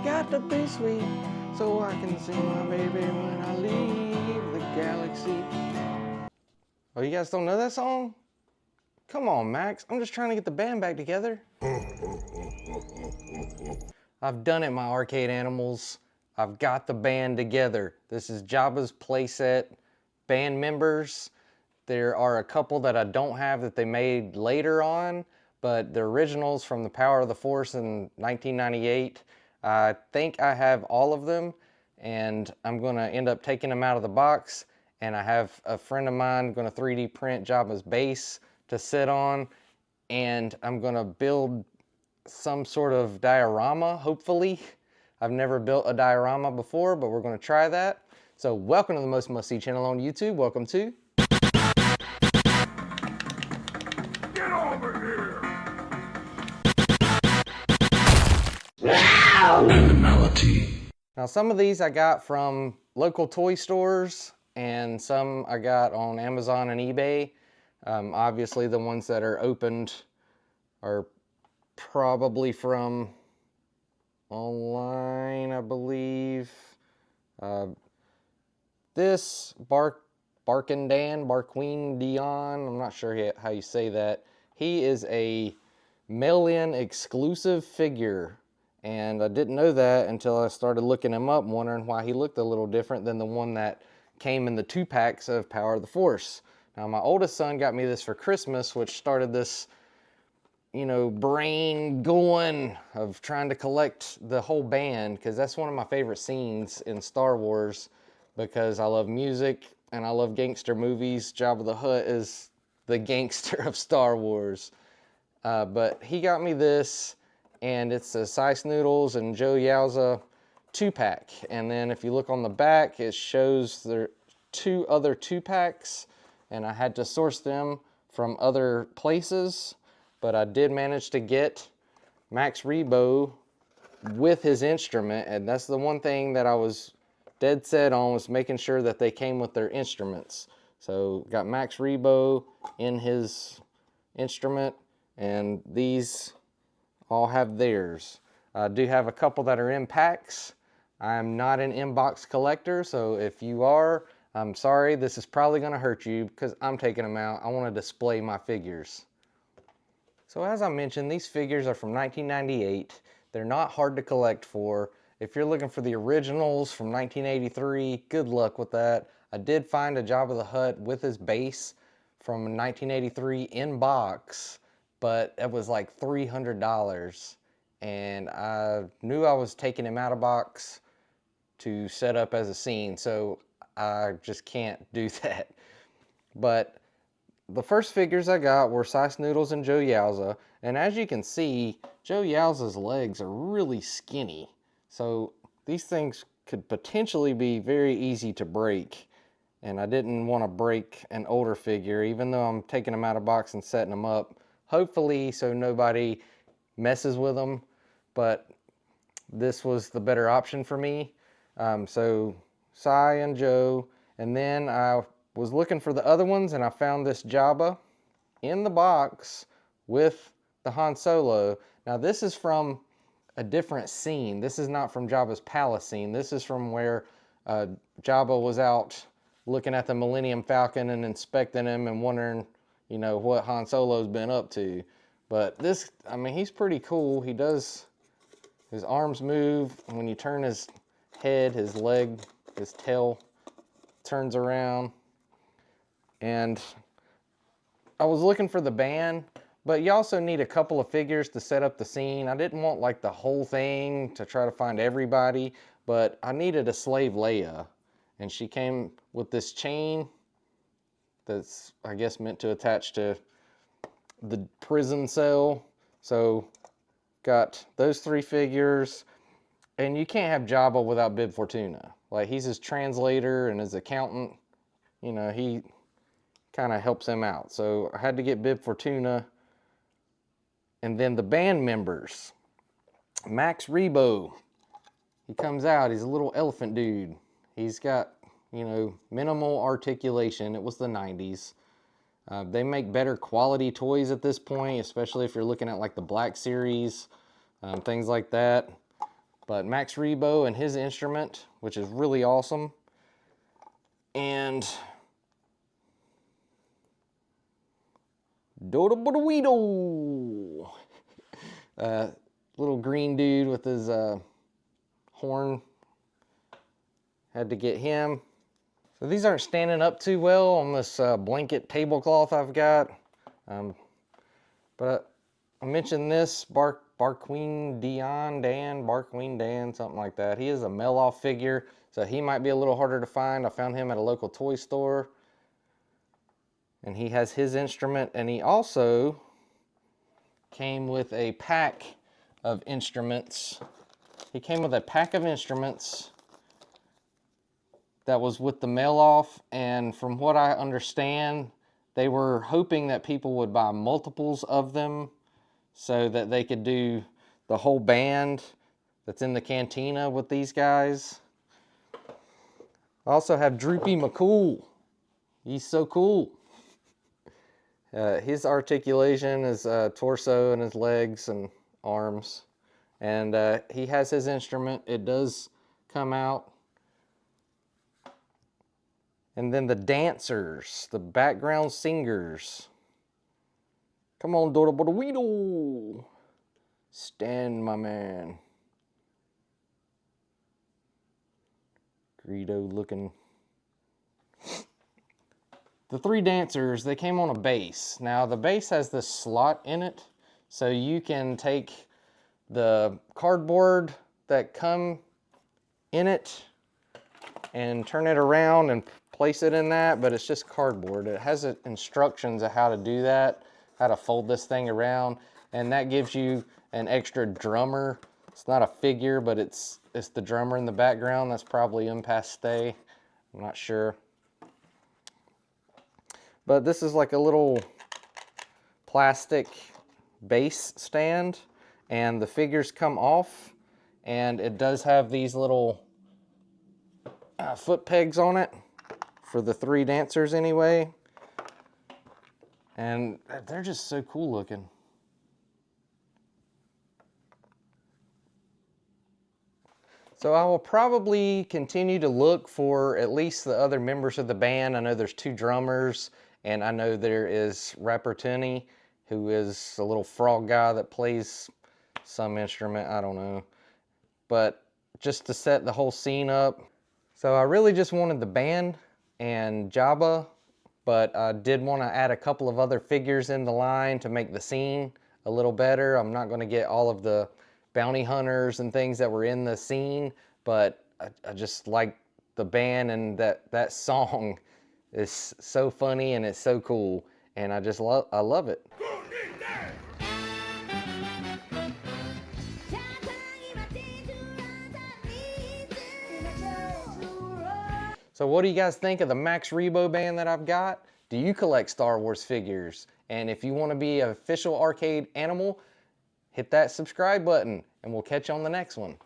got to be sweet so I can see my baby when I leave the galaxy. Oh, you guys don't know that song? Come on, Max. I'm just trying to get the band back together. I've done it, my arcade animals. I've got the band together. This is Jabba's playset band members. There are a couple that I don't have that they made later on, but the originals from the Power of the Force in 1998. I think I have all of them, and I'm gonna end up taking them out of the box, and I have a friend of mine gonna 3D print Jabba's base to sit on, and I'm gonna build some sort of diorama, hopefully. I've never built a diorama before, but we're gonna try that. So welcome to the Most Must See channel on YouTube. Welcome to... Get over here! Animality. Now some of these I got from local toy stores and some I got on Amazon and eBay. Obviously the ones that are opened are probably from online, I believe. This Barqueen Dion, I'm not sure how you say that. He is a mail-in exclusive figure, and I didn't know that until I started looking him up, wondering why he looked a little different than the one that came in the 2-packs of Power of the Force. Now my oldest son got me this for Christmas, which started this, you know, brain going of trying to collect the whole band, because that's one of my favorite scenes in Star Wars, because I love music and I love gangster movies. Jabba the Hutt is the gangster of Star Wars. But he got me this, and it's the Sice Noodles and Joe Yowza 2-pack. And then if you look on the back, it shows there are 2 other 2-packs, and I had to source them from other places. But I did manage to get Max Rebo with his instrument, and that's the one thing that I was dead set on, was making sure that they came with their instruments. So got Max Rebo in his instrument, and these all have theirs. I do have a couple that are in packs. I'm not an inbox collector, so if you are, I'm sorry, this is probably gonna hurt you because I'm taking them out. I wanna display my figures. So as I mentioned, these figures are from 1998. They're not hard to collect for. If you're looking for the originals from 1983, good luck with that. I did find a Jabba the Hutt with his base from 1983 in box, but it was like $300. And I knew I was taking him out of box to set up as a scene, so I just can't do that. But the first figures I got were Sice Noodles and Joe Yowza, and as you can see, Joe Yowza's legs are really skinny, so these things could potentially be very easy to break, and I didn't want to break an older figure, even though I'm taking them out of box and setting them up, hopefully so nobody messes with them, but this was the better option for me. So Cy and Joe, and then I was looking for the other ones, and I found this Jabba in the box with the Han Solo. Now this is from a different scene. This is not from Jabba's palace scene. This is from where Jabba was out looking at the Millennium Falcon and inspecting him and wondering, you know, what Han Solo's been up to. But this, I mean, he's pretty cool. He does, his arms move, and when you turn his head, his leg, his tail turns around. And I was looking for the band, but you also need a couple of figures to set up the scene. I didn't want like the whole thing to try to find everybody, but I needed a slave Leia. And she came with this chain that's, I guess, meant to attach to the prison cell. So got those 3 figures, and you can't have Jabba without Bib Fortuna. Like, he's his translator and his accountant. You know, he kind of helps him out. So I had to get Bib Fortuna. And then the band members. Max Rebo. He comes out, he's a little elephant dude. He's got, you know, minimal articulation. It was the 90s. They make better quality toys at this point, especially if you're looking at like the Black Series, things like that. But Max Rebo and his instrument, which is really awesome. And Dodo little green dude with his horn. Had to get him. So these aren't standing up too well on this blanket tablecloth I've got. But I mentioned this Barqueen Dan, something like that. He is a mail-off figure, so he might be a little harder to find. I found him at a local toy store. And he has his instrument, and he also came with a pack of instruments. He came with a pack of instruments that was with the mail-off, and from what I understand, they were hoping that people would buy multiples of them so that they could do the whole band that's in the cantina with these guys. I also have Droopy McCool. He's so cool. His articulation is torso and his legs and arms. And he has his instrument. It does come out. And then the dancers, the background singers. Come on, Dodo Bodoweedle. Stand, my man. Greedo looking. The three dancers, they came on a bass. Now the bass has this slot in it, so you can take the cardboard that come in it and turn it around and place it in that, but it's just cardboard. It has instructions of how to do that, how to fold this thing around, and that gives you an extra drummer. It's not a figure, but it's the drummer in the background. That's probably un passe. I'm not sure. But this is like a little plastic bass stand, and the figures come off, and it does have these little foot pegs on it for the three dancers anyway. And they're just so cool looking. So I will probably continue to look for at least the other members of the band. I know there's two drummers, and I know there is Rapper Tony, who is a little frog guy that plays some instrument, I don't know. But just to set the whole scene up. So I really just wanted the band and Jabba, but I did want to add a couple of other figures in the line to make the scene a little better. I'm not going to get all of the bounty hunters and things that were in the scene, but I just like the band, and that song is so funny and it's so cool, and I love it. So what do you guys think of the Max Rebo Band that I've got? Do you collect Star Wars figures? And if you want to be an official arcade animal, hit that subscribe button, and we'll catch you on the next one.